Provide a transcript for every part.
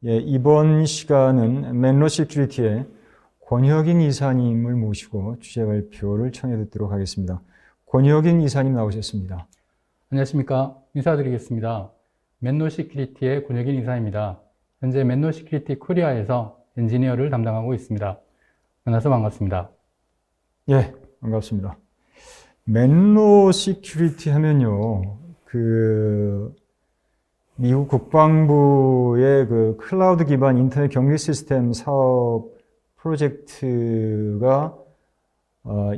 예, 이번 시간은 맨로 시큐리티의 권혁인 이사님을 모시고 주제 발표를 청해 듣도록 하겠습니다. 권혁인 이사님 나오셨습니다. 안녕하십니까. 인사드리겠습니다. 맨로 시큐리티의 권혁인 이사입니다. 현재 맨로 시큐리티 코리아에서 엔지니어를 담당하고 있습니다. 만나서 반갑습니다. 예, 반갑습니다. 맨로 시큐리티 하면요, 미국 국방부의 클라우드 기반 인터넷 격리 시스템 사업 프로젝트가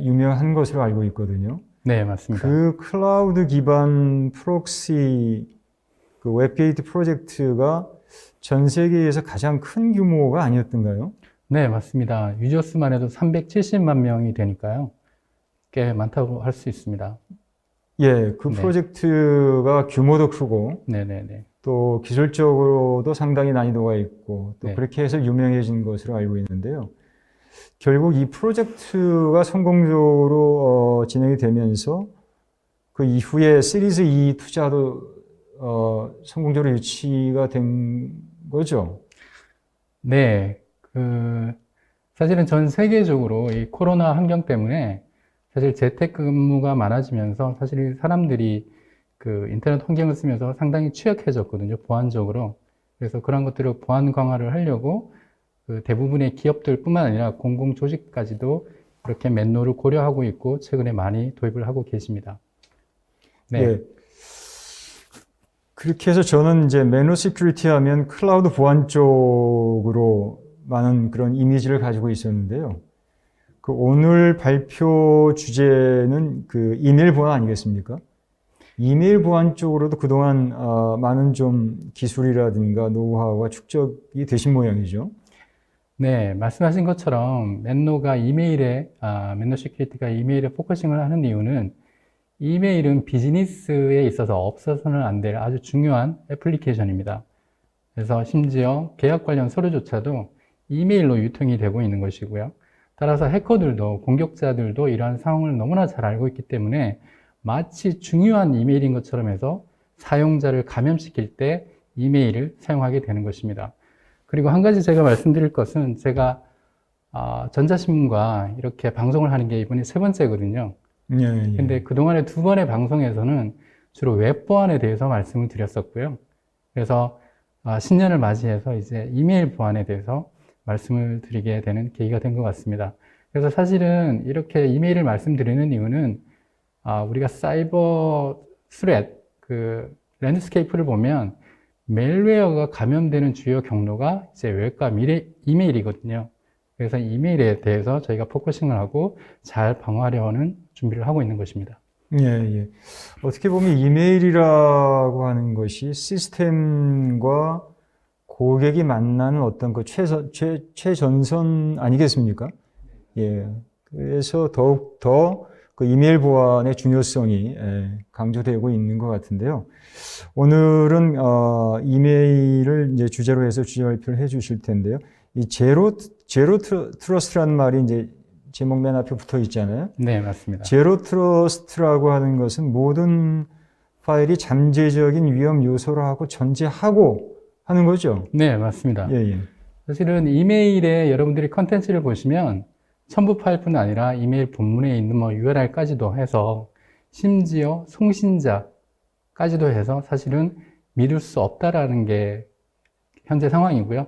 유명한 것으로 알고 있거든요. 네, 맞습니다. 그 클라우드 기반 프록시 웹게이트 프로젝트가 전 세계에서 가장 큰 규모가 아니었던가요? 네, 맞습니다. 유저 수만 해도 370만 명이 되니까요. 꽤 많다고 할 수 있습니다. 예, 그 네. 프로젝트가 규모도 크고 네네네. 또 기술적으로도 상당히 난이도가 있고 또 네. 그렇게 해서 유명해진 것으로 알고 있는데요. 결국 이 프로젝트가 성공적으로 진행이 되면서 그 이후에 시리즈 E 투자도 성공적으로 유치가 된 거죠. 네, 사실은 전 세계적으로 이 코로나 환경 때문에 사실 재택근무가 많아지면서 사실 사람들이 인터넷 환경을 쓰면서 상당히 취약해졌거든요, 보안적으로. 그래서 그런 것들을 보안 강화를 하려고 대부분의 기업들뿐만 아니라 공공조직까지도 이렇게 맨로를 고려하고 있고 최근에 많이 도입을 하고 계십니다. 네. 예. 그렇게 해서 저는 이제 맨로 시큐리티 하면 클라우드 보안 쪽으로 많은 그런 이미지를 가지고 있었는데요. 오늘 발표 주제는 이메일 보안 아니겠습니까? 이메일 보안 쪽으로도 그동안 많은 좀 기술이라든가 노하우가 축적이 되신 모양이죠. 네, 말씀하신 것처럼 맨로 시큐리티가 이메일에 포커싱을 하는 이유는 이메일은 비즈니스에 있어서 없어서는 안 될 아주 중요한 애플리케이션입니다. 그래서 심지어 계약 관련 서류조차도 이메일로 유통이 되고 있는 것이고요. 따라서 해커들도 공격자들도 이러한 상황을 너무나 잘 알고 있기 때문에 마치 중요한 이메일인 것처럼 해서 사용자를 감염시킬 때 이메일을 사용하게 되는 것입니다. 그리고 한 가지 제가 말씀드릴 것은 제가 전자신문과 이렇게 방송을 하는 게 이번이 3번째거든요. 예, 예. 근데 그동안에 2번의 방송에서는 주로 웹보안에 대해서 말씀을 드렸었고요. 그래서 신년을 맞이해서 이제 이메일 보안에 대해서 말씀을 드리게 되는 계기가 된 것 같습니다. 그래서 사실은 이렇게 이메일을 말씀드리는 이유는 우리가 사이버 스레트, 랜드스케이프를 보면 멜웨어가 감염되는 주요 경로가 이제 웹과 이메일이거든요. 그래서 이메일에 대해서 저희가 포커싱을 하고 잘 방어하려는 준비를 하고 있는 것입니다. 예, 예. 어떻게 보면 이메일이라고 하는 것이 시스템과 고객이 만나는 어떤 최전선 아니겠습니까? 예. 그래서 더욱더 이메일 보안의 중요성이 강조되고 있는 것 같은데요. 오늘은 이메일을 이제 주제로 해서 주제 발표를 해 주실 텐데요. 이 제로 트러스트라는 말이 이제 제목 맨 앞에 붙어 있잖아요. 네, 맞습니다. 제로 트러스트라고 하는 것은 모든 파일이 잠재적인 위험 요소라고 전제하고 하는 거죠. 네, 맞습니다. 예, 예. 사실은 이메일에 여러분들이 컨텐츠를 보시면 첨부 파일뿐 아니라 이메일 본문에 있는 URL까지도 해서 심지어 송신자까지도 해서 사실은 믿을 수 없다라는 게 현재 상황이고요.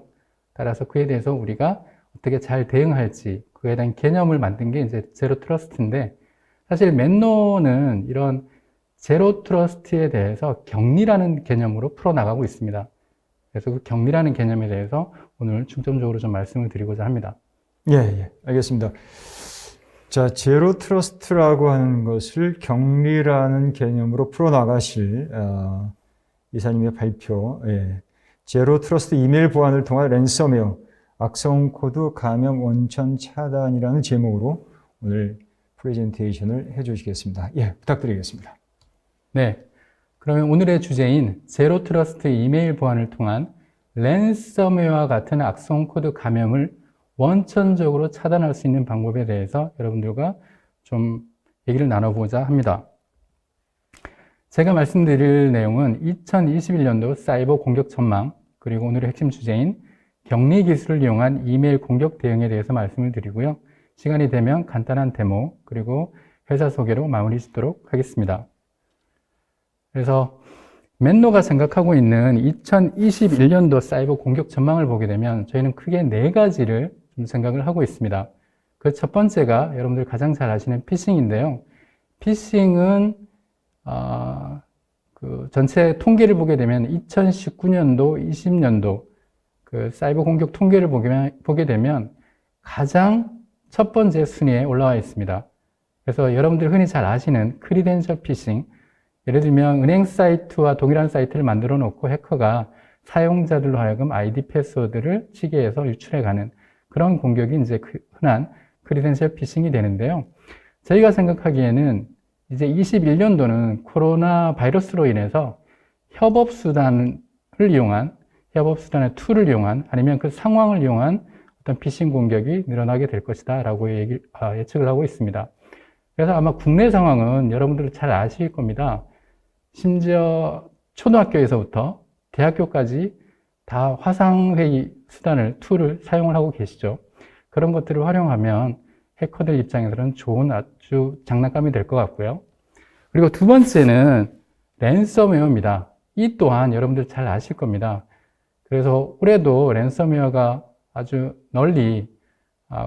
따라서 그에 대해서 우리가 어떻게 잘 대응할지 그에 대한 개념을 만든 게 이제 제로 트러스트인데 사실 맨로는 이런 제로 트러스트에 대해서 격리라는 개념으로 풀어나가고 있습니다. 그래서 그 격리라는 개념에 대해서 오늘 중점적으로 좀 말씀을 드리고자 합니다. 예, 예. 알겠습니다. 자, 제로 트러스트라고 하는 것을 격리라는 개념으로 풀어나가실 이사님의 발표. 예. 제로 트러스트 이메일 보안을 통한 랜섬웨어, 악성 코드 감염 원천 차단이라는 제목으로 오늘 프레젠테이션을 해주시겠습니다. 예, 부탁드리겠습니다. 네. 그러면 오늘의 주제인 제로 트러스트 이메일 보안을 통한 랜섬웨어와 같은 악성 코드 감염을 원천적으로 차단할 수 있는 방법에 대해서 여러분들과 좀 얘기를 나눠보고자 합니다. 제가 말씀드릴 내용은 2021년도 사이버 공격 전망, 그리고 오늘의 핵심 주제인 격리 기술을 이용한 이메일 공격 대응에 대해서 말씀을 드리고요. 시간이 되면 간단한 데모 그리고 회사 소개로 마무리 짓도록 하겠습니다. 그래서 맨노가 생각하고 있는 2021년도 사이버 공격 전망을 보게 되면 저희는 크게 4가지를 좀 생각을 하고 있습니다. 그 첫 번째가 여러분들 가장 잘 아시는 피싱인데요. 피싱은 그 전체 통계를 보게 되면 2019년도, 20년도 그 사이버 공격 통계를 보게 되면 가장 첫 번째 순위에 올라와 있습니다. 그래서 여러분들 흔히 잘 아시는 크리덴셜 피싱, 예를 들면 은행 사이트와 동일한 사이트를 만들어 놓고 해커가 사용자들로 하여금 아이디 패스워드를 치개해서 유출해가는 그런 공격이 이제 흔한 크리덴셜 피싱이 되는데요. 저희가 생각하기에는 이제 21년도는 코로나 바이러스로 인해서 협업수단의 툴을 이용한 아니면 그 상황을 이용한 어떤 피싱 공격이 늘어나게 될 것이다 라고 예측을 하고 있습니다. 그래서 아마 국내 상황은 여러분들 잘 아실 겁니다. 심지어 초등학교에서부터 대학교까지 다 화상회의 툴을 사용을 하고 계시죠. 그런 것들을 활용하면 해커들 입장에서는 좋은 아주 장난감이 될 것 같고요. 그리고 두 번째는 랜섬웨어입니다. 이 또한 여러분들 잘 아실 겁니다. 그래서 올해도 랜섬웨어가 아주 널리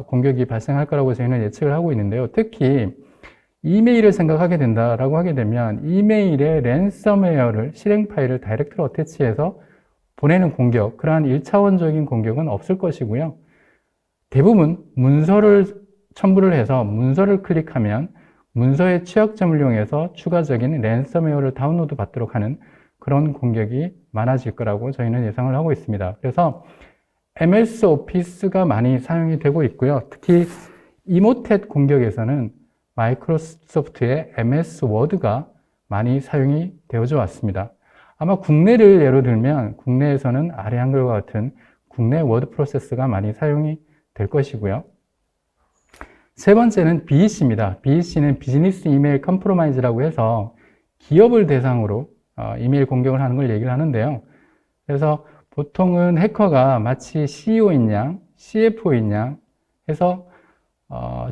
공격이 발생할 거라고 저희는 예측을 하고 있는데요. 특히 이메일을 생각하게 된다라고 하게 되면 이메일에 랜섬웨어를 실행 파일을 다이렉트로 어태치해서 보내는 공격, 그러한 1차원적인 공격은 없을 것이고요. 대부분 문서를 첨부를 해서 문서를 클릭하면 문서의 취약점을 이용해서 추가적인 랜섬웨어를 다운로드 받도록 하는 그런 공격이 많아질 거라고 저희는 예상을 하고 있습니다. 그래서 MS 오피스가 많이 사용이 되고 있고요. 특히 이모텟 공격에서는 마이크로소프트의 MS 워드가 많이 사용이 되어져 왔습니다. 아마 국내를 예로 들면 국내에서는 아래 한글과 같은 국내 워드 프로세스가 많이 사용이 될 것이고요. 세 번째는 BEC입니다. BEC는 비즈니스 이메일 컴프로마이즈라고 해서 기업을 대상으로 이메일 공격을 하는 걸 얘기를 하는데요. 그래서 보통은 해커가 마치 CEO인 양, CFO인 양 해서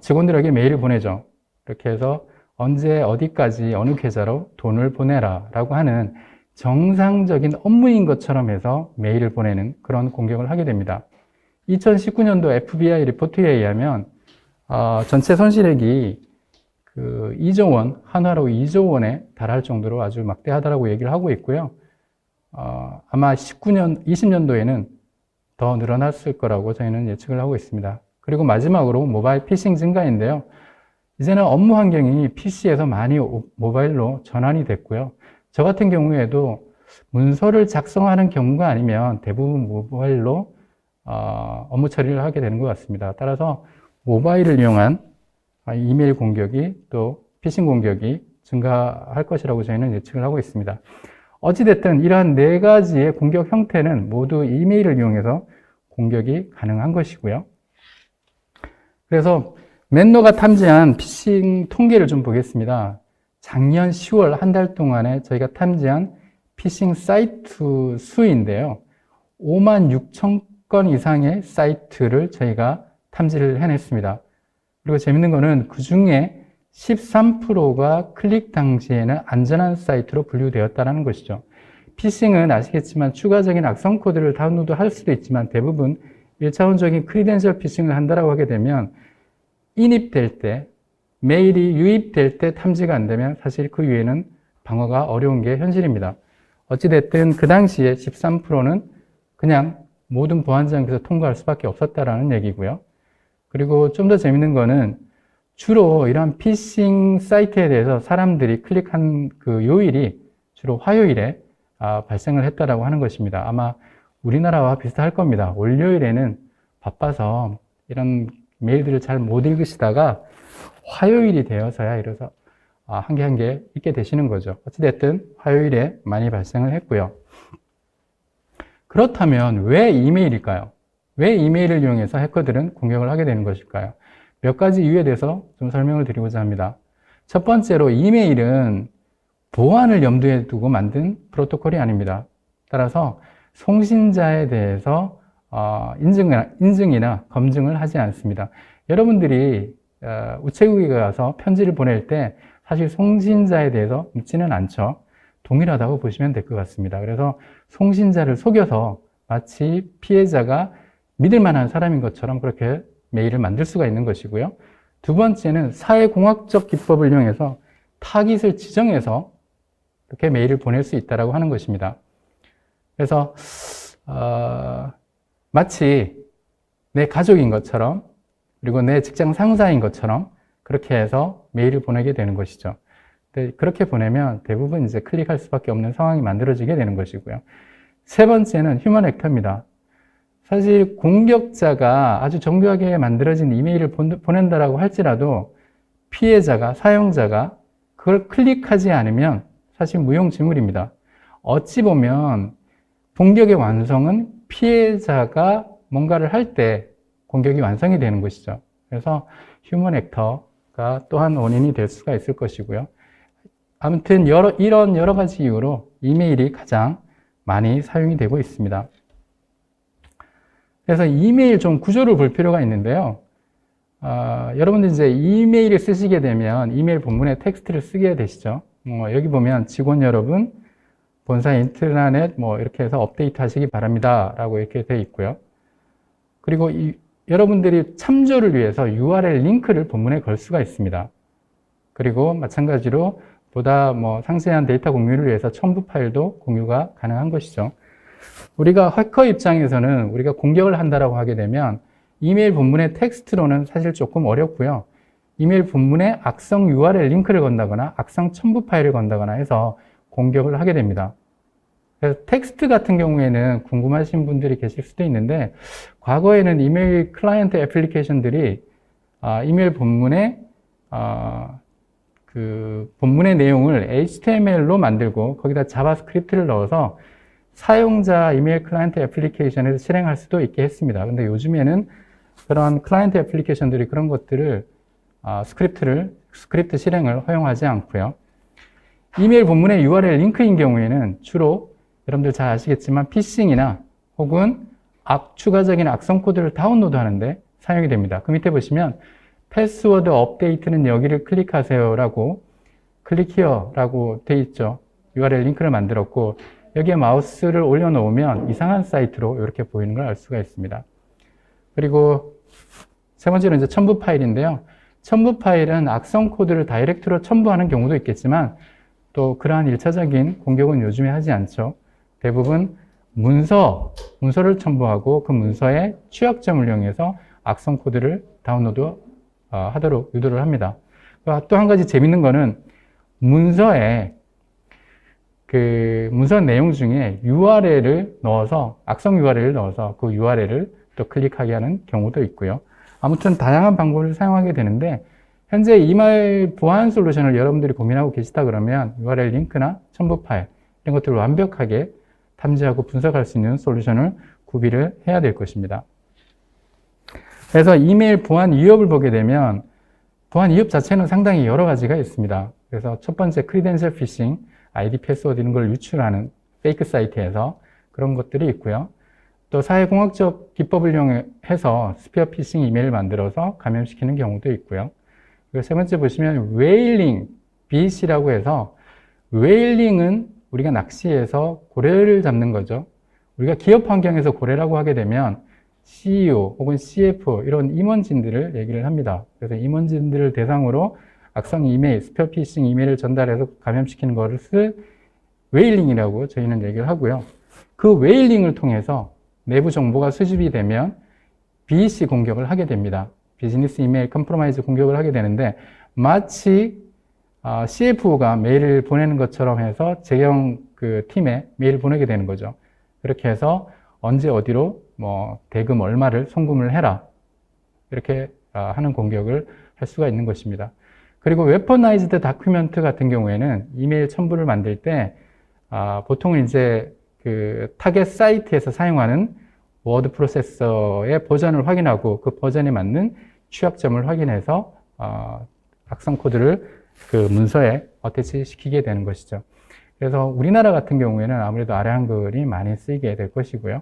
직원들에게 메일을 보내죠. 이렇게 해서 언제 어디까지 어느 계좌로 돈을 보내라 라고 하는 정상적인 업무인 것처럼 해서 메일을 보내는 그런 공격을 하게 됩니다. 2019년도 FBI 리포트에 의하면 전체 손실액이 그 2조 원, 한화로 2조 원에 달할 정도로 아주 막대하다라고 얘기를 하고 있고요. 아마 20년도에는 더 늘어났을 거라고 저희는 예측을 하고 있습니다. 그리고 마지막으로 모바일 피싱 증가인데요. 이제는 업무 환경이 PC에서 많이 모바일로 전환이 됐고요. 저 같은 경우에도 문서를 작성하는 경우가 아니면 대부분 모바일로 업무 처리를 하게 되는 것 같습니다. 따라서 모바일을 이용한 이메일 공격이 또 피싱 공격이 증가할 것이라고 저희는 예측을 하고 있습니다. 어찌됐든 이러한 4가지의 공격 형태는 모두 이메일을 이용해서 공격이 가능한 것이고요. 그래서 맨노가 탐지한 피싱 통계를 좀 보겠습니다. 작년 10월 한 달 동안에 저희가 탐지한 피싱 사이트 수인데요. 5만 6천 건 이상의 사이트를 저희가 탐지를 해냈습니다. 그리고 재밌는 거는 그 중에 13%가 클릭 당시에는 안전한 사이트로 분류되었다는 것이죠. 피싱은 아시겠지만 추가적인 악성 코드를 다운로드 할 수도 있지만 대부분 1차원적인 크리덴셜 피싱을 한다라고 하게 되면 인입될 때, 메일이 유입될 때 탐지가 안 되면 사실 그 이후에는 방어가 어려운 게 현실입니다. 어찌됐든 그 당시에 13%는 그냥 모든 보안장에서 통과할 수밖에 없었다라는 얘기고요. 그리고 좀 더 재밌는 거는 주로 이러한 피싱 사이트에 대해서 사람들이 클릭한 그 요일이 주로 화요일에 발생을 했다라고 하는 것입니다. 아마 우리나라와 비슷할 겁니다. 월요일에는 바빠서 이런 메일들을 잘 못 읽으시다가 화요일이 되어서야 이래서 한 개 한 개 읽게 되시는 거죠. 어찌됐든 화요일에 많이 발생을 했고요. 그렇다면 왜 이메일일까요? 왜 이메일을 이용해서 해커들은 공격을 하게 되는 것일까요? 몇 가지 이유에 대해서 좀 설명을 드리고자 합니다. 첫 번째로 이메일은 보안을 염두에 두고 만든 프로토콜이 아닙니다. 따라서 송신자에 대해서 인증이나 검증을 하지 않습니다. 여러분들이 우체국에 가서 편지를 보낼 때 사실 송신자에 대해서 묻지는 않죠. 동일하다고 보시면 될 것 같습니다. 그래서 송신자를 속여서 마치 피해자가 믿을 만한 사람인 것처럼 그렇게 메일을 만들 수가 있는 것이고요. 두 번째는 사회공학적 기법을 이용해서 타깃을 지정해서 이렇게 메일을 보낼 수 있다고 하는 것입니다. 그래서 마치 내 가족인 것처럼 그리고 내 직장 상사인 것처럼 그렇게 해서 메일을 보내게 되는 것이죠. 근데 그렇게 보내면 대부분 이제 클릭할 수밖에 없는 상황이 만들어지게 되는 것이고요. 세 번째는 휴먼 액터입니다. 사실 공격자가 아주 정교하게 만들어진 이메일을 보낸다라고 할지라도 피해자가, 사용자가 그걸 클릭하지 않으면 사실 무용지물입니다. 어찌 보면 공격의 완성은 피해자가 뭔가를 할 때 공격이 완성이 되는 것이죠. 그래서 휴먼 액터가 또한 원인이 될 수가 있을 것이고요. 아무튼 이런 여러 가지 이유로 이메일이 가장 많이 사용이 되고 있습니다. 그래서 이메일 좀 구조를 볼 필요가 있는데요. 여러분들 이제 이메일을 쓰시게 되면 이메일 본문에 텍스트를 쓰게 되시죠. 여기 보면 직원 여러분, 본사 인트라넷 이렇게 해서 업데이트 하시기 바랍니다. 라고 이렇게 되어 있고요. 그리고 여러분들이 참조를 위해서 URL 링크를 본문에 걸 수가 있습니다. 그리고 마찬가지로 보다 상세한 데이터 공유를 위해서 첨부 파일도 공유가 가능한 것이죠. 우리가 해커 입장에서는 우리가 공격을 한다라고 하게 되면 이메일 본문의 텍스트로는 사실 조금 어렵고요. 이메일 본문에 악성 URL 링크를 건다거나 악성 첨부 파일을 건다거나 해서 공격을 하게 됩니다. 그래서 텍스트 같은 경우에는 궁금하신 분들이 계실 수도 있는데 과거에는 이메일 클라이언트 애플리케이션들이 이메일 본문에 그 본문의 내용을 HTML로 만들고 거기다 자바스크립트를 넣어서 사용자 이메일 클라이언트 애플리케이션에서 실행할 수도 있게 했습니다. 근데 요즘에는 그런 클라이언트 애플리케이션들이 그런 것들을 스크립트 실행을 허용하지 않고요. 이메일 본문의 URL 링크인 경우에는 주로 여러분들 잘 아시겠지만 피싱이나 혹은 추가적인 악성 코드를 다운로드 하는데 사용이 됩니다. 그 밑에 보시면 패스워드 업데이트는 여기를 클릭하세요 라고 클릭 히어 라고 돼 있죠. URL 링크를 만들었고 여기에 마우스를 올려놓으면 이상한 사이트로 이렇게 보이는 걸 알 수가 있습니다. 그리고 세 번째로 이제 첨부 파일인데요. 첨부 파일은 악성 코드를 다이렉트로 첨부하는 경우도 있겠지만 또 그러한 1차적인 공격은 요즘에 하지 않죠. 대부분 문서를 첨부하고 그 문서의 취약점을 이용해서 악성 코드를 다운로드 하도록 유도를 합니다. 또 한 가지 재밌는 거는 문서에 그 문서 내용 중에 URL을 넣어서 악성 URL을 넣어서 그 URL을 또 클릭하게 하는 경우도 있고요. 아무튼 다양한 방법을 사용하게 되는데 현재 이메일 보안 솔루션을 여러분들이 고민하고 계시다 그러면 URL 링크나 첨부 파일 이런 것들을 완벽하게 탐지하고 분석할 수 있는 솔루션을 구비를 해야 될 것입니다. 그래서 이메일 보안 위협을 보게 되면 보안 위협 자체는 상당히 여러 가지가 있습니다. 그래서 첫 번째 크리덴셜 피싱, 아이디 패스워드 이런 걸 유출하는 페이크 사이트에서 그런 것들이 있고요. 또 사회공학적 기법을 이용해서 스피어 피싱 이메일을 만들어서 감염시키는 경우도 있고요. 그리고 세 번째 보시면 웨일링, BC라고 해서 웨일링은 우리가 낚시해서 고래를 잡는 거죠. 우리가 기업 환경에서 고래라고 하게 되면 CEO 혹은 CF 이런 임원진들을 얘기를 합니다. 그래서 임원진들을 대상으로 악성 이메일, 스피어 피싱 이메일을 전달해서 감염시키는 것을 웨일링이라고 저희는 얘기를 하고요. 그 웨일링을 통해서 내부 정보가 수집이 되면 BEC 공격을 하게 됩니다. 비즈니스 이메일 컴프로마이즈 공격을 하게 되는데 마치 CFO가 메일을 보내는 것처럼 해서 재경 그 팀에 메일을 보내게 되는 거죠. 그렇게 해서 언제 어디로 대금 얼마를 송금을 해라 이렇게 하는 공격을 할 수가 있는 것입니다. 그리고 웨퍼나이즈드 다큐멘트 같은 경우에는 이메일 첨부를 만들 때 보통은 이제 그 타겟 사이트에서 사용하는 워드 프로세서의 버전을 확인하고 그 버전에 맞는 취약점을 확인해서 악성 코드를 그 문서에 어태치 시키게 되는 것이죠. 그래서 우리나라 같은 경우에는 아무래도 아래 한글이 많이 쓰이게 될 것이고요.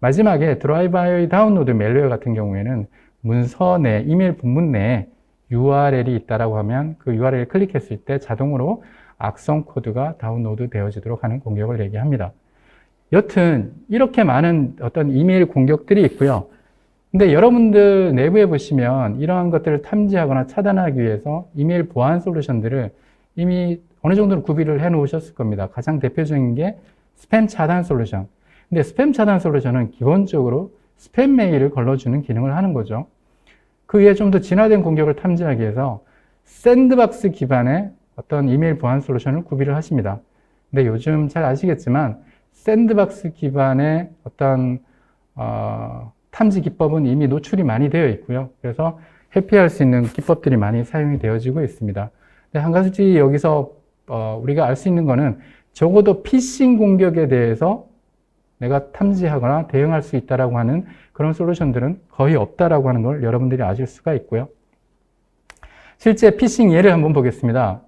마지막에 드라이브 바이 다운로드 멜웨어 같은 경우에는 문서 내, 이메일 본문 내에 URL이 있다라고 하면 그 URL을 클릭했을 때 자동으로 악성 코드가 다운로드 되어지도록 하는 공격을 얘기합니다. 여튼 이렇게 많은 어떤 이메일 공격들이 있고요. 근데 여러분들 내부에 보시면 이러한 것들을 탐지하거나 차단하기 위해서 이메일 보안 솔루션들을 이미 어느 정도는 구비를 해 놓으셨을 겁니다. 가장 대표적인 게 스팸 차단 솔루션. 근데 스팸 차단 솔루션은 기본적으로 스팸 메일을 걸러주는 기능을 하는 거죠. 그 위에 좀 더 진화된 공격을 탐지하기 위해서 샌드박스 기반의 어떤 이메일 보안 솔루션을 구비를 하십니다. 근데 요즘 잘 아시겠지만 샌드박스 기반의 어떤 탐지 기법은 이미 노출이 많이 되어 있고요. 그래서 회피할 수 있는 기법들이 많이 사용이 되어지고 있습니다. 근데 한 가지 여기서 우리가 알 수 있는 거는 적어도 피싱 공격에 대해서 내가 탐지하거나 대응할 수 있다라고 하는 그런 솔루션들은 거의 없다라고 하는 걸 여러분들이 아실 수가 있고요. 실제 피싱 예를 한번 보겠습니다.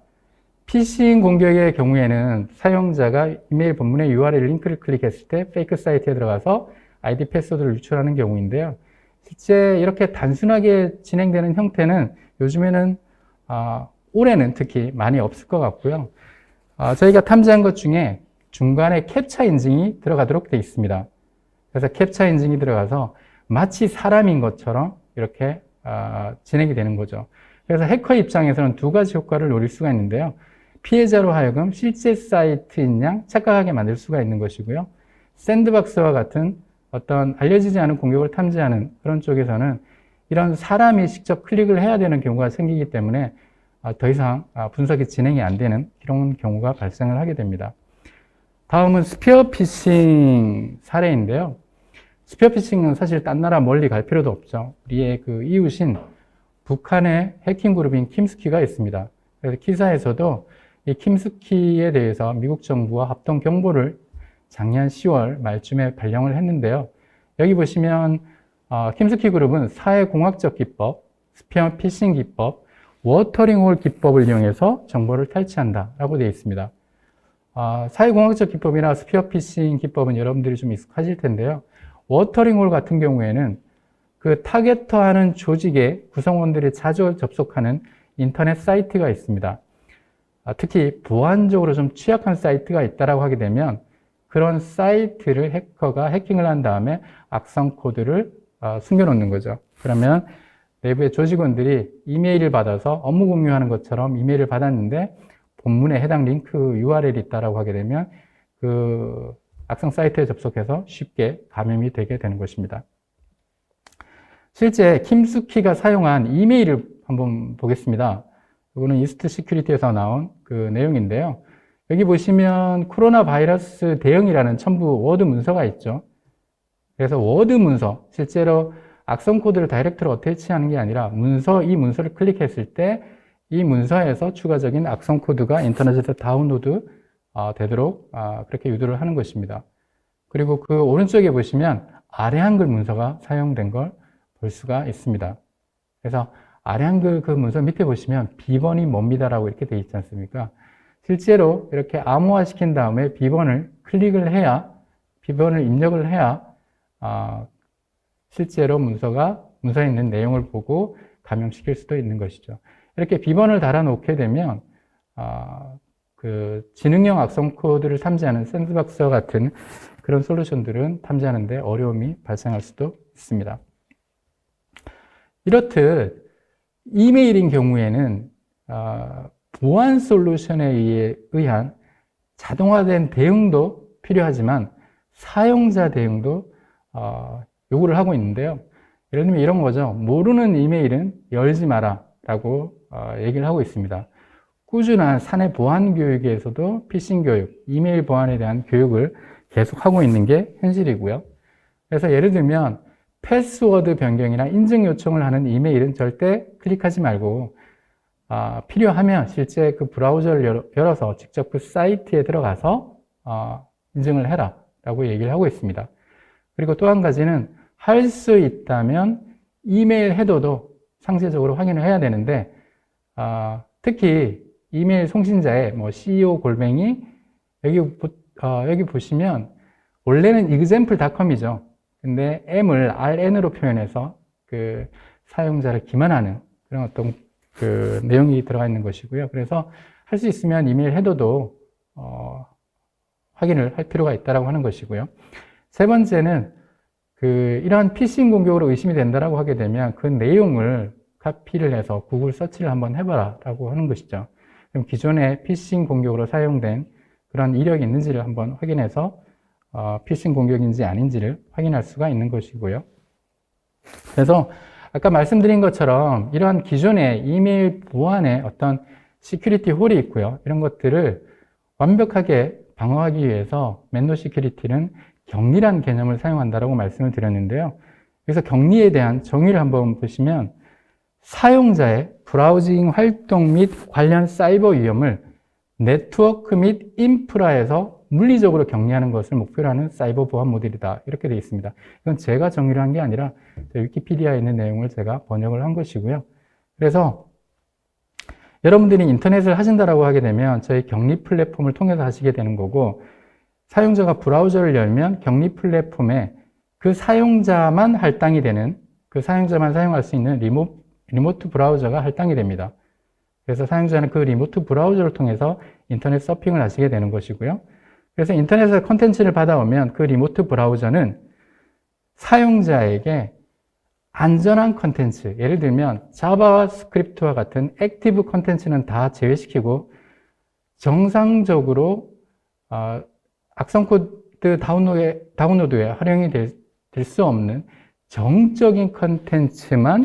피싱 공격의 경우에는 사용자가 이메일 본문의 URL 링크를 클릭했을 때 페이크 사이트에 들어가서 아이디 패스워드를 유출하는 경우인데요. 실제 이렇게 단순하게 진행되는 형태는 요즘에는 올해는 특히 많이 없을 것 같고요. 저희가 탐지한 것 중에 중간에 캡차 인증이 들어가도록 되어 있습니다. 그래서 캡차 인증이 들어가서 마치 사람인 것처럼 이렇게 진행이 되는 거죠. 그래서 해커 입장에서는 두 가지 효과를 노릴 수가 있는데요. 피해자로 하여금 실제 사이트인 양 착각하게 만들 수가 있는 것이고요. 샌드박스와 같은 어떤 알려지지 않은 공격을 탐지하는 그런 쪽에서는 이런 사람이 직접 클릭을 해야 되는 경우가 생기기 때문에 더 이상 분석이 진행이 안 되는 이런 경우가 발생을 하게 됩니다. 다음은 스피어 피싱 사례인데요. 스피어 피싱은 사실 딴 나라 멀리 갈 필요도 없죠. 우리의 그 이웃인 북한의 해킹 그룹인 킴스키가 있습니다. 그래서 기사에서도 이 킴스키에 대해서 미국 정부와 합동 경보를 작년 10월 말쯤에 발령을 했는데요. 여기 보시면 킴스키 그룹은 사회공학적 기법, 스피어 피싱 기법, 워터링홀 기법을 이용해서 정보를 탈취한다라고 되어 있습니다. 사회공학적 기법이나 스피어 피싱 기법은 여러분들이 좀 익숙하실 텐데요. 워터링홀 같은 경우에는 그 타겟터하는 조직의 구성원들이 자주 접속하는 인터넷 사이트가 있습니다. 특히 보안적으로 좀 취약한 사이트가 있다라고 하게 되면 그런 사이트를 해커가 해킹을 한 다음에 악성 코드를 숨겨놓는 거죠. 그러면 내부의 조직원들이 이메일을 받아서 업무 공유하는 것처럼 이메일을 받았는데 본문에 해당 링크 URL이 있다라고 하게 되면 그 악성 사이트에 접속해서 쉽게 감염이 되게 되는 것입니다. 실제 킴스키가 사용한 이메일을 한번 보겠습니다. 이거는 이스트 시큐리티에서 나온 그 내용인데요. 여기 보시면 코로나 바이러스 대응이라는 첨부 워드 문서가 있죠. 그래서 워드 문서, 실제로 악성 코드를 다이렉트로 어태치하는 게 아니라 이 문서를 클릭했을 때 이 문서에서 추가적인 악성 코드가 인터넷에서 다운로드 되도록 그렇게 유도를 하는 것입니다. 그리고 그 오른쪽에 보시면 아래 한글 문서가 사용된 걸 볼 수가 있습니다. 그래서 아래 한글 그 문서 밑에 보시면 비번이 뭡니다라고 이렇게 되어 있지 않습니까? 실제로 이렇게 암호화 시킨 다음에 비번을 클릭을 해야, 비번을 입력을 해야 실제로 문서에 있는 내용을 보고 감염시킬 수도 있는 것이죠. 이렇게 비번을 달아놓게 되면 그 지능형 악성 코드를 탐지하는 샌드박스와 같은 그런 솔루션들은 탐지하는데 어려움이 발생할 수도 있습니다. 이렇듯 이메일인 경우에는 보안 솔루션에 의한 자동화된 대응도 필요하지만 사용자 대응도 요구를 하고 있는데요. 예를 들면 이런 거죠. 모르는 이메일은 열지 마라 라고 얘기를 하고 있습니다. 꾸준한 사내 보안 교육에서도 피싱 교육, 이메일 보안에 대한 교육을 계속하고 있는 게 현실이고요. 그래서 예를 들면 패스워드 변경이나 인증 요청을 하는 이메일은 절대 클릭하지 말고 필요하면 실제 그 브라우저를 열어서 직접 그 사이트에 들어가서 인증을 해라 라고 얘기를 하고 있습니다. 그리고 또 한 가지는 할 수 있다면 이메일 헤더도 상세적으로 확인을 해야 되는데 특히 이메일 송신자의 CEO 여기 보시면 원래는 example.com이죠. 근데 M을 RN으로 표현해서 그 사용자를 기만하는 그런 어떤 그 내용이 들어가 있는 것이고요. 그래서 할 수 있으면 이메일 헤더도 확인을 할 필요가 있다라고 하는 것이고요. 세 번째는 이러한 피싱 공격으로 의심이 된다라고 하게 되면 그 내용을 카피를 해서 구글 서치를 한번 해봐라라고 하는 것이죠. 그럼 기존에 피싱 공격으로 사용된 그런 이력이 있는지를 한번 확인해서 피싱 공격인지 아닌지를 확인할 수가 있는 것이고요. 그래서 아까 말씀드린 것처럼 이러한 기존의 이메일 보안의 어떤 시큐리티 홀이 있고요. 이런 것들을 완벽하게 방어하기 위해서 맨노 시큐리티는 격리라는 개념을 사용한다라고 말씀을 드렸는데요. 그래서 격리에 대한 정의를 한번 보시면 사용자의 브라우징 활동 및 관련 사이버 위험을 네트워크 및 인프라에서 물리적으로 격리하는 것을 목표로 하는 사이버 보안 모델이다. 이렇게 되어 있습니다. 이건 제가 정의를 한 게 아니라 위키피디아에 있는 내용을 제가 번역을 한 것이고요. 그래서 여러분들이 인터넷을 하신다라고 하게 되면 저희 격리 플랫폼을 통해서 하시게 되는 거고, 사용자가 브라우저를 열면 격리 플랫폼에 그 사용자만 할당이 되는, 그 사용자만 사용할 수 있는 리모트 브라우저가 할당이 됩니다. 그래서 사용자는 그 리모트 브라우저를 통해서 인터넷 서핑을 하시게 되는 것이고요. 그래서 인터넷에서 콘텐츠를 받아오면 그 리모트 브라우저는 사용자에게 안전한 콘텐츠, 예를 들면 자바스크립트와 같은 액티브 콘텐츠는 다 제외시키고 정상적으로 악성 코드 다운로드에 활용이 될 수 없는 정적인 콘텐츠만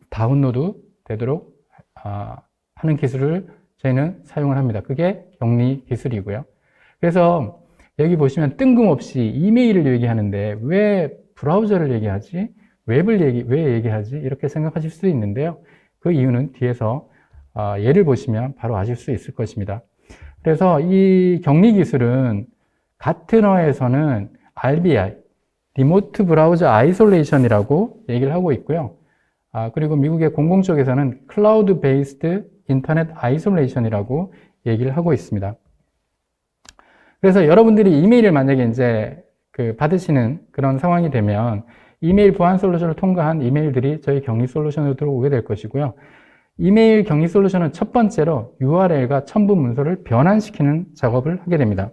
다운로드 되도록 하는 기술을 저희는 사용을 합니다. 그게 격리 기술이고요. 그래서 여기 보시면 뜬금없이 이메일을 얘기하는데 왜 브라우저를 얘기하지? 웹을 왜 얘기하지? 이렇게 생각하실 수도 있는데요. 그 이유는 뒤에서 예를 보시면 바로 아실 수 있을 것입니다. 그래서 이 격리 기술은 가트너에서는 RBI, 리모트 브라우저 아이솔레이션이라고 얘기를 하고 있고요. 그리고 미국의 공공 쪽에서는 클라우드 베이스드 인터넷 아이솔레이션이라고 얘기를 하고 있습니다. 그래서 여러분들이 이메일을 만약에 이제 받으시는 그런 상황이 되면 이메일 보안 솔루션을 통과한 이메일들이 저희 격리 솔루션으로 들어오게 될 것이고요. 이메일 격리 솔루션은 첫 번째로 URL과 첨부 문서를 변환시키는 작업을 하게 됩니다.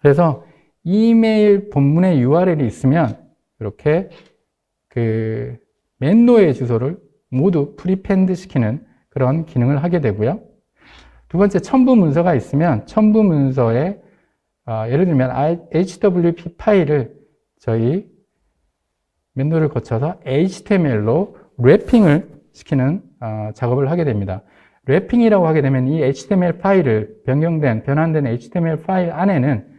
그래서 이메일 본문에 URL이 있으면 이렇게 맨노의 주소를 모두 프리펜드 시키는 그런 기능을 하게 되고요. 두 번째, 첨부 문서가 있으면 첨부 문서에 예를 들면 HWP 파일을 저희 맨노를 거쳐서 HTML로 랩핑을 시키는 작업을 하게 됩니다. 랩핑이라고 하게 되면 이 HTML 파일을 변환된 HTML 파일 안에는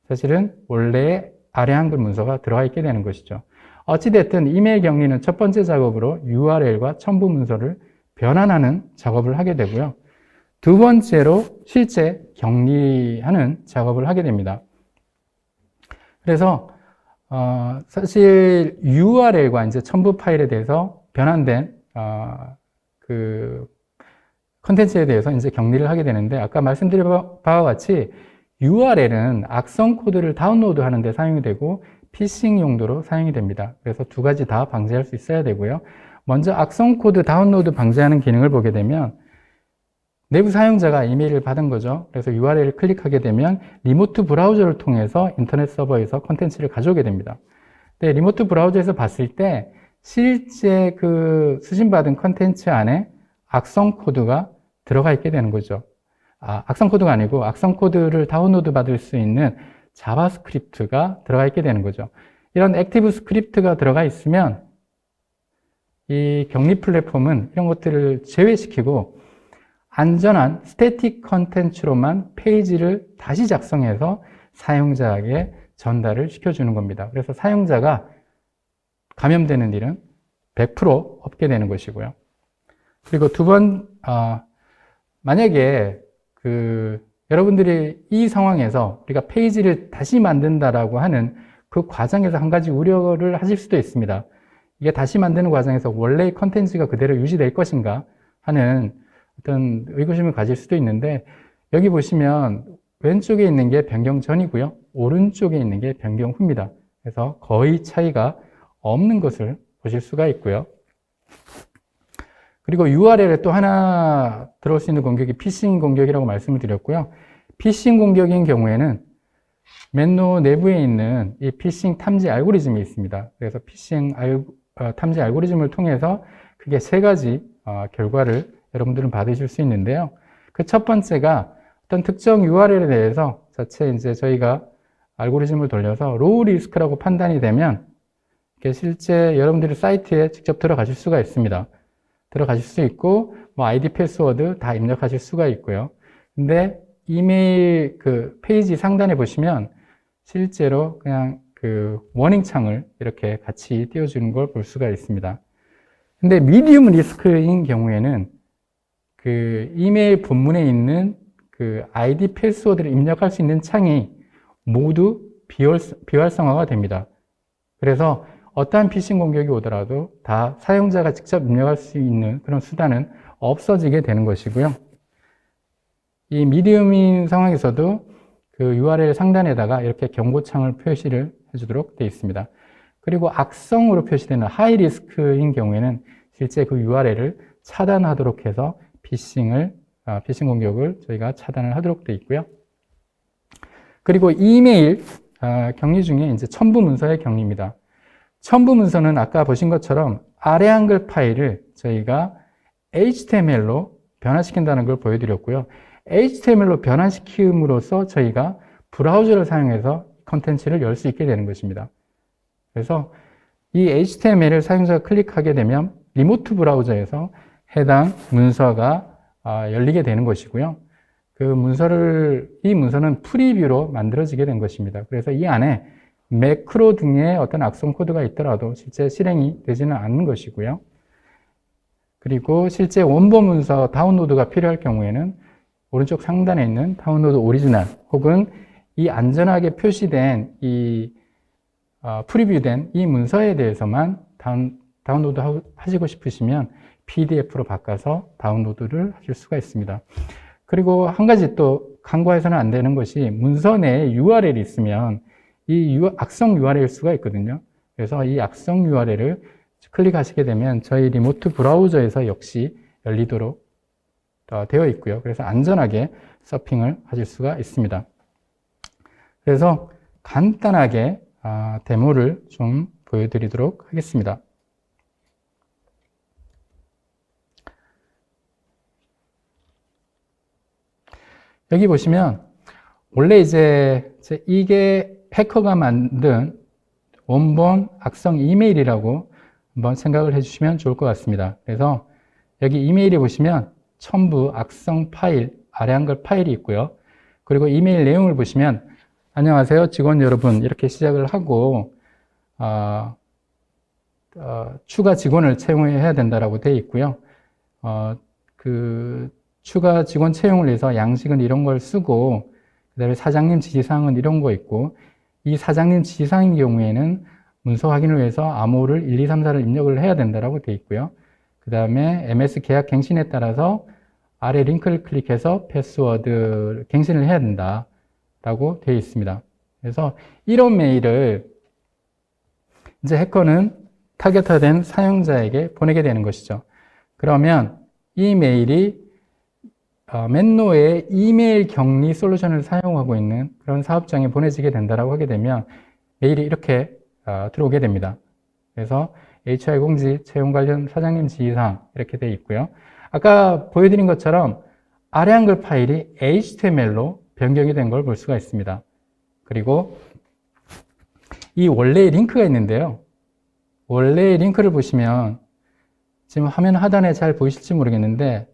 사실은 원래의 아래 한글 문서가 들어가 있게 되는 것이죠. 어찌됐든 이메일 격리는 첫 번째 작업으로 URL과 첨부 문서를 변환하는 작업을 하게 되고요. 두 번째로 실제 격리하는 작업을 하게 됩니다. 그래서 사실 URL과 이제 첨부 파일에 대해서 변환된 컨텐츠에 대해서 이제 격리를 하게 되는데, 아까 말씀드린 바와 같이 URL은 악성 코드를 다운로드 하는데 사용이 되고 피싱 용도로 사용이 됩니다. 그래서 두 가지 다 방지할 수 있어야 되고요. 먼저 악성 코드 다운로드 방지하는 기능을 보게 되면 내부 사용자가 이메일을 받은 거죠. 그래서 URL을 클릭하게 되면 리모트 브라우저를 통해서 인터넷 서버에서 콘텐츠를 가져오게 됩니다. 근데 리모트 브라우저에서 봤을 때 실제 수신받은 콘텐츠 안에 악성 코드가 들어가 있게 되는 거죠. 악성 코드가 아니고 악성 코드를 다운로드 받을 수 있는 자바스크립트가 들어가 있게 되는 거죠. 이런 액티브 스크립트가 들어가 있으면 이 격리 플랫폼은 이런 것들을 제외시키고 안전한 스태틱 컨텐츠로만 페이지를 다시 작성해서 사용자에게 전달을 시켜주는 겁니다. 그래서 사용자가 감염되는 일은 100% 없게 되는 것이고요. 그리고 만약에 여러분들이 이 상황에서 우리가 페이지를 다시 만든다라고 하는 그 과정에서 한 가지 우려를 하실 수도 있습니다. 이게 다시 만드는 과정에서 원래의 컨텐츠가 그대로 유지될 것인가 하는 어떤 의구심을 가질 수도 있는데, 여기 보시면 왼쪽에 있는 게 변경 전이고요. 오른쪽에 있는 게 변경 후입니다. 그래서 거의 차이가 없는 것을 보실 수가 있고요. 그리고 URL에 또 하나 들어올 수 있는 공격이 피싱 공격이라고 말씀을 드렸고요. 피싱 공격인 경우에는 맨노 내부에 있는 이 피싱 탐지 알고리즘이 있습니다. 그래서 피싱 탐지 알고리즘을 통해서 크게 세 가지 결과를 여러분들은 받으실 수 있는데요. 그 첫 번째가 어떤 특정 URL에 대해서 자체 이제 저희가 알고리즘을 돌려서 로우 리스크라고 판단이 되면 실제 여러분들이 사이트에 직접 들어가실 수가 있습니다. 들어가실 수 있고, 뭐 아이디 패스워드 다 입력하실 수가 있고요. 근데 이메일 그 페이지 상단에 보시면 실제로 그냥 그 워닝 창을 이렇게 같이 띄워주는 걸 볼 수가 있습니다. 근데 미디움 리스크인 경우에는 그 이메일 본문에 있는 그 아이디 패스워드를 입력할 수 있는 창이 모두 비활성화가 됩니다. 그래서 어떠한 피싱 공격이 오더라도 다 사용자가 직접 입력할 수 있는 그런 수단은 없어지게 되는 것이고요. 이 미디움인 상황에서도 그 URL 상단에다가 이렇게 경고창을 표시를 해주도록 되어 있습니다. 그리고 악성으로 표시되는 하이 리스크인 경우에는 실제 그 URL을 차단하도록 해서 피싱 공격을 저희가 차단을 하도록 되어 있고요. 그리고 이메일 격리 중에 이제 첨부 문서의 격리입니다. 첨부 문서는 아까 보신 것처럼 아래 한글 파일을 저희가 HTML로 변환시킨다는 걸 보여드렸고요. HTML로 변환시킴으로써 저희가 브라우저를 사용해서 컨텐츠를 열 수 있게 되는 것입니다. 그래서 이 HTML을 사용자가 클릭하게 되면 리모트 브라우저에서 해당 문서가 열리게 되는 것이고요. 이 문서는 프리뷰로 만들어지게 된 것입니다. 그래서 이 안에 매크로 등의 어떤 악성 코드가 있더라도 실제 실행이 되지는 않는 것이고요. 그리고 실제 원본 문서 다운로드가 필요할 경우에는 오른쪽 상단에 있는 다운로드 오리지널 혹은 이 안전하게 표시된 프리뷰된 이 문서에 대해서만 다운로드 하시고 싶으시면 PDF로 바꿔서 다운로드를 하실 수가 있습니다. 그리고 한 가지 또 간과해서는 안 되는 것이 문서 내에 URL이 있으면 이 악성 URL일 수가 있거든요. 그래서 이 악성 URL을 클릭하시게 되면 저희 리모트 브라우저에서 역시 열리도록 되어 있고요. 그래서 안전하게 서핑을 하실 수가 있습니다. 그래서 간단하게 데모를 좀 보여드리도록 하겠습니다. 여기 보시면 원래 이제 이게 해커가 만든 원본 악성 이메일이라고 한번 생각을 해주시면 좋을 것 같습니다. 그래서 여기 이메일에 보시면 첨부 악성 파일, 아래 한글 파일이 있고요. 그리고 이메일 내용을 보시면 안녕하세요 직원 여러분 이렇게 시작을 하고 추가 직원을 채용해야 된다라고 되어 있고요. 추가 직원 채용을 위해서 양식은 이런 걸 쓰고 그 다음에 사장님 지시사항은 이런 거 있고 이 사장님 지시사항인 경우에는 문서 확인을 위해서 암호를 1, 2, 3, 4를 입력을 해야 된다라고 되어 있고요. 그 다음에 MS 계약 갱신에 따라서 아래 링크를 클릭해서 패스워드 갱신을 해야 된다라고 되어 있습니다. 그래서 이런 메일을 이제 해커는 타겟화된 사용자에게 보내게 되는 것이죠. 그러면 이 메일이 맨노의 이메일 격리 솔루션을 사용하고 있는 그런 사업장에 보내지게 된다라고 하게 되면 메일이 이렇게 들어오게 됩니다. 그래서 HR 공지, 채용 관련 사장님 지시사항 이렇게 되어 있고요. 아까 보여드린 것처럼 아래 한글 파일이 HTML로 변경이 된 걸 볼 수가 있습니다. 그리고 이 원래의 링크가 있는데요. 원래의 링크를 보시면 지금 화면 하단에 잘 보이실지 모르겠는데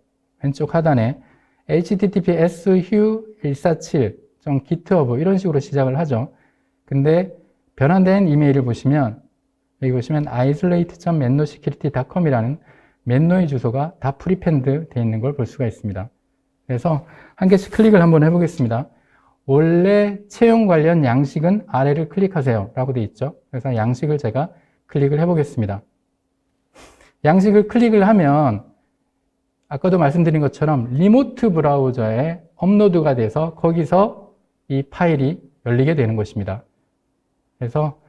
왼쪽 하단에 https://147.github 이런 식으로 시작을 하죠. 근데 변환된 이메일을 보시면 여기 보시면 isolate.mennosecurity.com이라는 맨노의 주소가 다 프리펜드 되어 있는 걸 볼 수가 있습니다. 그래서 한 개씩 클릭을 한번 해보겠습니다. 원래 채용 관련 양식은 아래를 클릭하세요 라고 되어 있죠. 그래서 양식을 제가 클릭을 해보겠습니다. 양식을 클릭을 하면 아까도 말씀드린 것처럼 리모트 브라우저에 업로드가 돼서 거기서 이 파일이 열리게 되는 것입니다. 그래서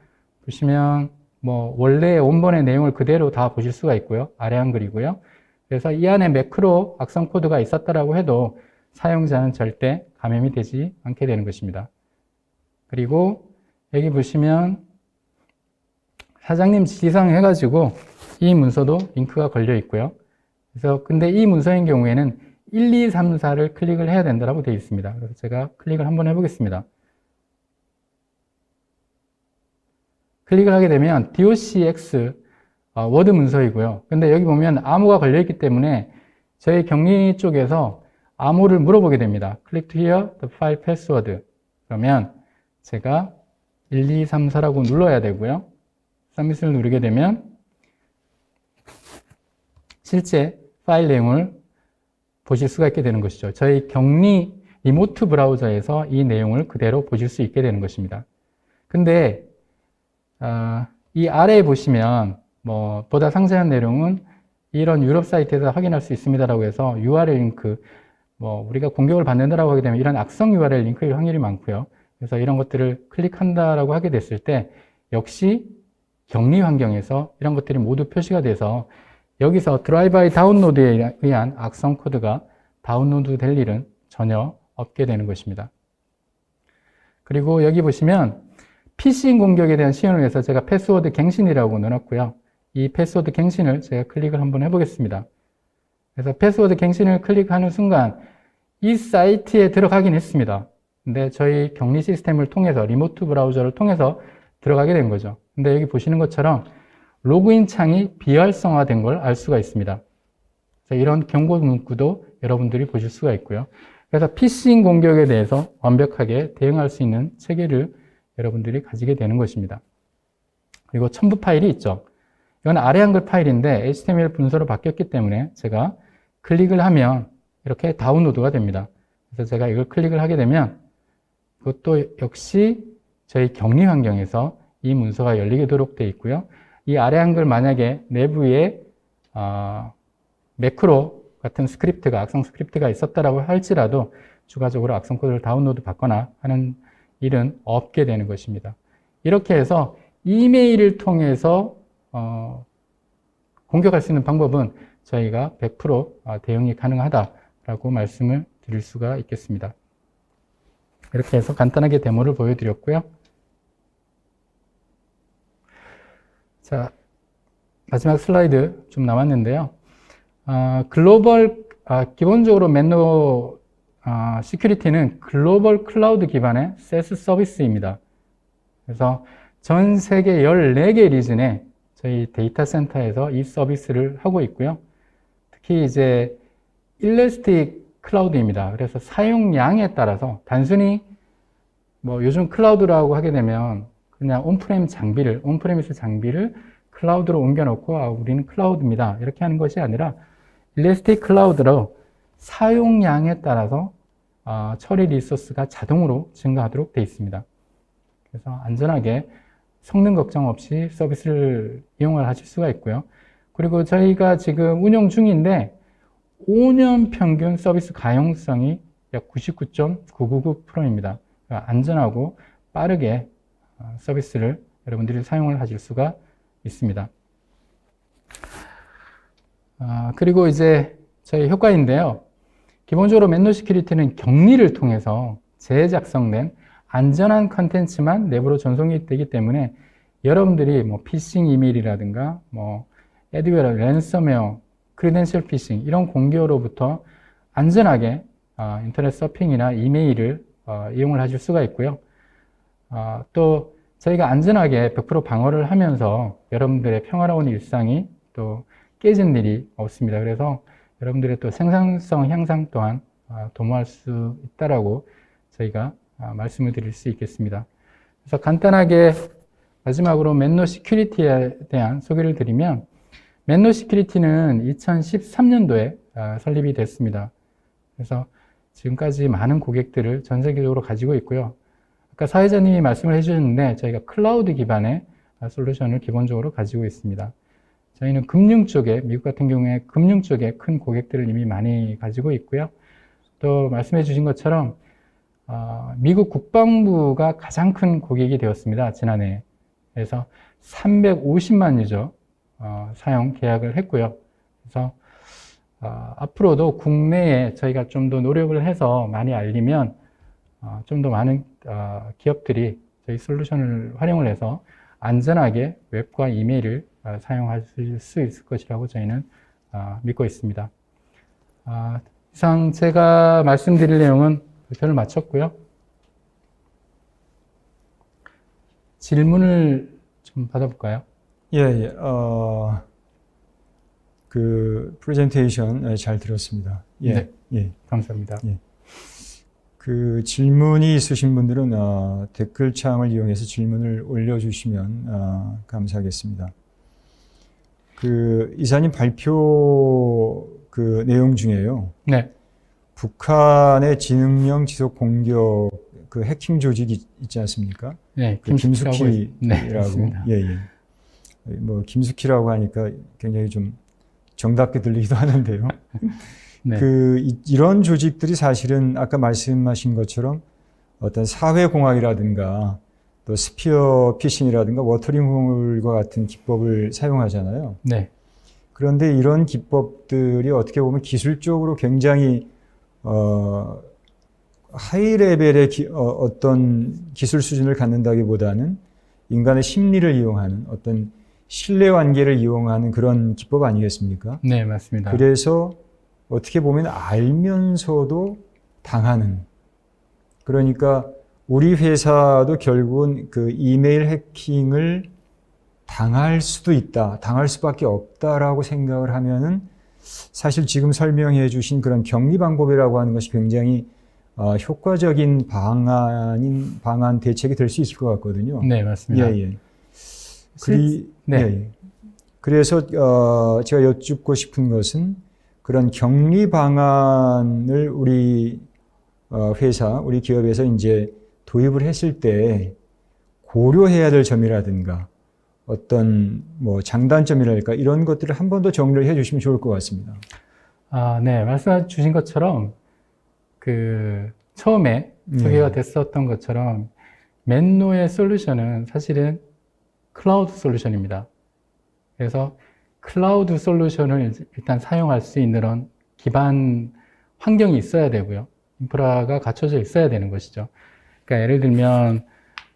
보시면 뭐 원래 원본의 내용을 그대로 다 보실 수가 있고요. 아래 한글이고요. 그래서 이 안에 매크로 악성 코드가 있었다라고 해도 사용자는 절대 감염이 되지 않게 되는 것입니다. 그리고 여기 보시면 사장님 지시사항 해가지고 이 문서도 링크가 걸려 있고요. 그래서 근데 이 문서인 경우에는 1, 2, 3, 4를 클릭을 해야 된다고 되어 있습니다. 그래서 제가 클릭을 한번 해보겠습니다. 클릭을 하게 되면 docx 워드 문서이고요. 근데 여기 보면 암호가 걸려 있기 때문에 저희 격리 쪽에서 암호를 물어보게 됩니다. Click to here the file password. 그러면 제가 1, 2, 3, 4라고 눌러야 되고요. 서밋을 누르게 되면 실제 파일 내용을 보실 수가 있게 되는 것이죠. 저희 격리 리모트 브라우저에서 이 내용을 그대로 보실 수 있게 되는 것입니다. 근데 이 아래에 보시면 보다 상세한 내용은 이런 유럽 사이트에서 확인할 수 있습니다라고 해서 URL 링크 우리가 공격을 받는다라고 하게 되면 이런 악성 URL 링크일 확률이 많고요. 그래서 이런 것들을 클릭한다라고 하게 됐을 때 역시 격리 환경에서 이런 것들이 모두 표시가 돼서 여기서 드라이브 다운로드에 의한 악성 코드가 다운로드 될 일은 전혀 없게 되는 것입니다. 그리고 여기 보시면 피싱 공격에 대한 시연을 위해서 제가 패스워드 갱신이라고 넣어놨고요. 이 패스워드 갱신을 제가 클릭을 한번 해보겠습니다. 그래서 패스워드 갱신을 클릭하는 순간 이 사이트에 들어가긴 했습니다. 근데 저희 격리 시스템을 통해서 리모트 브라우저를 통해서 들어가게 된 거죠. 근데 여기 보시는 것처럼 로그인 창이 비활성화된 걸 알 수가 있습니다. 그래서 이런 경고 문구도 여러분들이 보실 수가 있고요. 그래서 피싱 공격에 대해서 완벽하게 대응할 수 있는 체계를 여러분들이 가지게 되는 것입니다. 그리고 첨부 파일이 있죠. 이건 아래 한글 파일인데 HTML 문서로 바뀌었기 때문에 제가 클릭을 하면 이렇게 다운로드가 됩니다. 그래서 제가 이걸 클릭을 하게 되면 그것도 역시 저희 격리 환경에서 이 문서가 열리게 되도록 되어 있고요. 이 아래 한글 만약에 내부에 매크로 같은 스크립트가 악성 스크립트가 있었다라고 할지라도 추가적으로 악성 코드를 다운로드 받거나 하는 일은 없게 되는 것입니다. 이렇게 해서 이메일을 통해서 공격할 수 있는 방법은 저희가 100% 대응이 가능하다라고 말씀을 드릴 수가 있겠습니다. 이렇게 해서 간단하게 데모를 보여드렸고요. 자, 마지막 슬라이드 좀 남았는데요. 기본적으로 맨노 시큐리티는 글로벌 클라우드 기반의 SaaS 서비스입니다. 그래서 전 세계 14개 리즌에 저희 데이터 센터에서 이 서비스를 하고 있고요. 특히 이제 일래스틱 클라우드입니다. 그래서 사용량에 따라서 단순히 요즘 클라우드라고 하게 되면 그냥 온프레미스 장비를 클라우드로 옮겨놓고 우리는 클라우드입니다. 이렇게 하는 것이 아니라 일래스틱 클라우드로 사용량에 따라서 처리 리소스가 자동으로 증가하도록 되어 있습니다. 그래서 안전하게 성능 걱정 없이 서비스를 이용을 하실 수가 있고요. 그리고 저희가 지금 운영 중인데 5년 평균 서비스 가용성이 약 99.999%입니다. 안전하고 빠르게 서비스를 여러분들이 사용을 하실 수가 있습니다. 그리고 이제 저희 효과인데요. 기본적으로 맨노 시큐리티는 격리를 통해서 재작성된 안전한 컨텐츠만 내부로 전송이 되기 때문에 여러분들이 피싱 이메일이라든가 애드웨어, 랜섬웨어, 크리덴셜 피싱 이런 공격으로부터 안전하게 인터넷 서핑이나 이메일을 이용을 하실 수가 있고요. 또 저희가 안전하게 100% 방어를 하면서 여러분들의 평화로운 일상이 또 깨진 일이 없습니다. 그래서 여러분들의 또 생산성 향상 또한 도모할 수 있다라고 저희가 말씀을 드릴 수 있겠습니다. 그래서 간단하게 마지막으로 맨노 시큐리티에 대한 소개를 드리면 맨노 시큐리티는 2013년도에 설립이 됐습니다. 그래서 지금까지 많은 고객들을 전 세계적으로 가지고 있고요. 아까 사회자님이 말씀을 해주셨는데 저희가 클라우드 기반의 솔루션을 기본적으로 가지고 있습니다. 저희는 금융 쪽에, 미국 같은 경우에 금융 쪽에 큰 고객들을 이미 많이 가지고 있고요. 또 말씀해 주신 것처럼 미국 국방부가 가장 큰 고객이 되었습니다. 지난해. 그래서 350만 유저 사용 계약을 했고요. 그래서 앞으로도 국내에 저희가 좀 더 노력을 해서 많이 알리면 좀 더 많은 기업들이 저희 솔루션을 활용을 해서 안전하게 웹과 이메일을 사용하실 수 있을 것이라고 저희는 믿고 있습니다. 이상 제가 말씀드릴 내용은 발표를 마쳤고요. 질문을 좀 받아볼까요? 예. 그 프레젠테이션 잘 들었습니다. 예. 네. 예. 감사합니다. 예. 그 질문이 있으신 분들은 댓글창을 이용해서 질문을 올려주시면 감사하겠습니다. 그 이사님 발표 그 내용 중에요. 네. 북한의 지능형 지속 공격 그 해킹 조직이 있지 않습니까? 네. 그 김숙희라고. 네, 맞습니다. 예. 뭐 김숙희라고 하니까 굉장히 좀 정답게 들리기도 하는데요. 네. 이런 조직들이 사실은 아까 말씀하신 것처럼 어떤 사회공학이라든가 또 스피어 피싱이라든가 워터링 홀과 같은 기법을 사용하잖아요. 네. 그런데 이런 기법들이 어떻게 보면 기술적으로 굉장히 하이 레벨의 어떤 기술 수준을 갖는다기보다는 인간의 심리를 이용하는 어떤 신뢰 관계를 이용하는 그런 기법 아니겠습니까? 네, 맞습니다. 그래서 어떻게 보면 알면서도 당하는, 그러니까 우리 회사도 결국은 그 이메일 해킹을 당할 수도 있다, 당할 수밖에 없다라고 생각을 하면은 사실 지금 설명해 주신 그런 격리 방법이라고 하는 것이 굉장히 효과적인 방안 대책이 될 수 있을 것 같거든요. 네, 맞습니다. 예. 네. 그래서 제가 여쭙고 싶은 것은 그런 격리 방안을 우리 회사, 우리 기업에서 이제 도입을 했을 때 고려해야 될 점이라든가 어떤 뭐 장단점이랄까 이런 것들을 한 번 더 정리를 해 주시면 좋을 것 같습니다. 네, 말씀해 주신 것처럼 그 처음에 소개가 됐었던 것처럼 맨노의 솔루션은 사실은 클라우드 솔루션입니다. 그래서 클라우드 솔루션을 일단 사용할 수 있는 그런 기반 환경이 있어야 되고요. 인프라가 갖춰져 있어야 되는 것이죠. 그러니까 예를 들면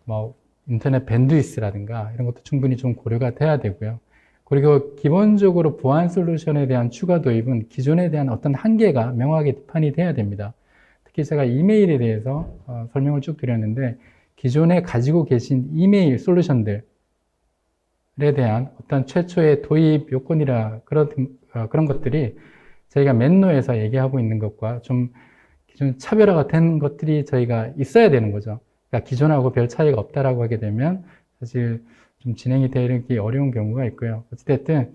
뭐 인터넷 밴드위스라든가 이런 것도 충분히 좀 고려가 돼야 되고요. 그리고 기본적으로 보안 솔루션에 대한 추가 도입은 기존에 대한 어떤 한계가 명확하게 디파인이 돼야 됩니다. 특히 제가 이메일에 대해서 설명을 쭉 드렸는데 기존에 가지고 계신 이메일 솔루션들에 대한 어떤 최초의 도입 요건이라 그런 것들이 저희가 맨노에서 얘기하고 있는 것과 좀 기존 차별화가 된 것들이 저희가 있어야 되는 거죠. 그러니까 기존하고 별 차이가 없다라고 하게 되면 사실 좀 진행이 되기 어려운 경우가 있고요. 어찌됐든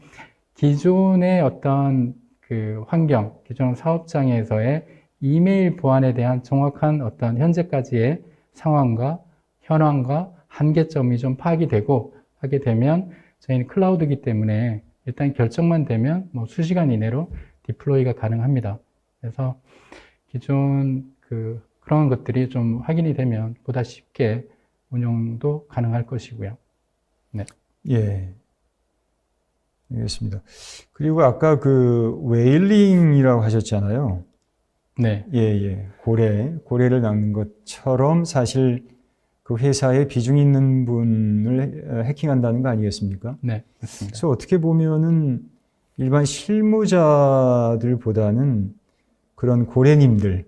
기존의 어떤 그 환경, 기존 사업장에서의 이메일 보안에 대한 정확한 어떤 현재까지의 상황과 현황과 한계점이 좀 파악이 되고 하게 되면 저희는 클라우드이기 때문에 일단 결정만 되면 뭐 수시간 이내로 디플로이가 가능합니다. 그래서 기존 그런 것들이 좀 확인이 되면 보다 쉽게 운영도 가능할 것이고요. 네. 예. 알겠습니다. 그리고 아까 그 웨일링이라고 하셨잖아요. 네. 예. 고래를 낚는 것처럼 사실 그 회사에 비중 있는 분을 해킹한다는 거 아니겠습니까? 네, 맞습니다. 그래서 어떻게 보면은 일반 실무자들보다는 그런 고래님들,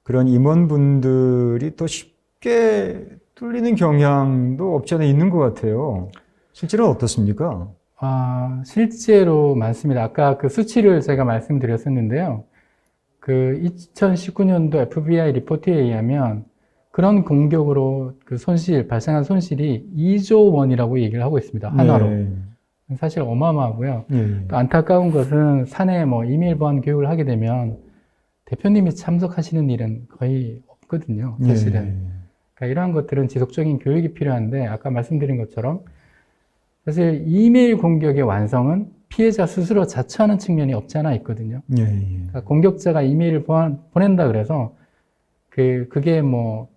그런 임원분들이 또 쉽게 뚫리는 경향도 없지 않아 있는 것 같아요. 실제로는 어떻습니까? 실제로 많습니다. 아까 그 수치를 제가 말씀드렸었는데요. 그 2019년도 FBI 리포트에 의하면 그런 공격으로 그 발생한 손실이 2조 원이라고 얘기를 하고 있습니다. 한화로. 네. 사실 어마어마하고요. 예. 또 안타까운 것은 사내 뭐 이메일 보안 교육을 하게 되면 대표님이 참석하시는 일은 거의 없거든요. 사실은. 예. 그러니까 이러한 것들은 지속적인 교육이 필요한데 아까 말씀드린 것처럼 사실 이메일 공격의 완성은 피해자 스스로 자처하는 측면이 없지 않아 있거든요. 예. 그러니까 공격자가 이메일을 보낸다 그래서 그게 뭐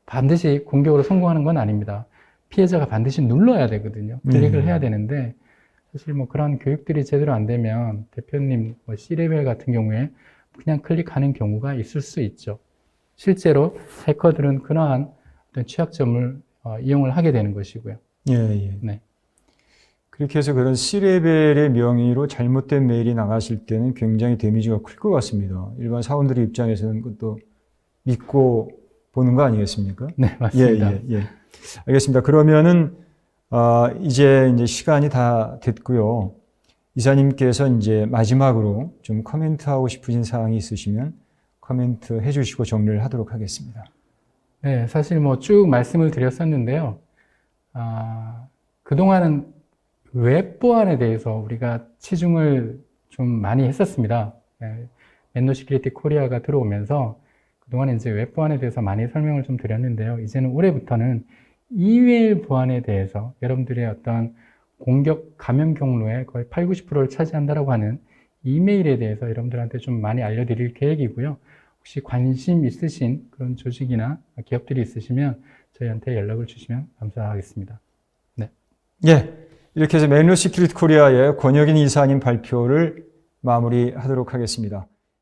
반드시 공격으로 성공하는 건 아닙니다. 피해자가 반드시 눌러야 되거든요. 클릭을 해야 되는데 사실 뭐 그런 교육들이 제대로 안 되면 대표님 뭐 C레벨 같은 경우에 그냥 클릭하는 경우가 있을 수 있죠. 실제로 해커들은 그러한 어떤 취약점을 이용을 하게 되는 것이고요. 예, 예. 네. 그렇게 해서 그런 C레벨의 명의로 잘못된 메일이 나갔을 때는 굉장히 데미지가 클 것 같습니다. 일반 사원들의 입장에서는 그것도 믿고 보는 거 아니겠습니까? 네, 맞습니다. 예, 예, 예. 알겠습니다. 그러면은, 이제 시간이 다 됐고요. 이사님께서 이제 마지막으로 좀 코멘트하고 싶으신 사항이 있으시면 코멘트 해주시고 정리를 하도록 하겠습니다. 네, 사실 뭐 쭉 말씀을 드렸었는데요. 그동안은 웹 보안에 대해서 우리가 치중을 좀 많이 했었습니다. 맨노 시큐리티 코리아가 들어오면서 그동안 이제 웹 보안에 대해서 많이 설명을 좀 드렸는데요. 이제는 올해부터는 이메일 보안에 대해서 여러분들의 어떤 공격 감염 경로의 거의 8, 90%를 차지한다라고 하는 이메일에 대해서 여러분들한테 좀 많이 알려드릴 계획이고요. 혹시 관심 있으신 그런 조직이나 기업들이 있으시면 저희한테 연락을 주시면 감사하겠습니다. 네. 예. 이렇게 해서 맨노 시큐리티 코리아의 권혁인 이사님 발표를 마무리하도록 하겠습니다.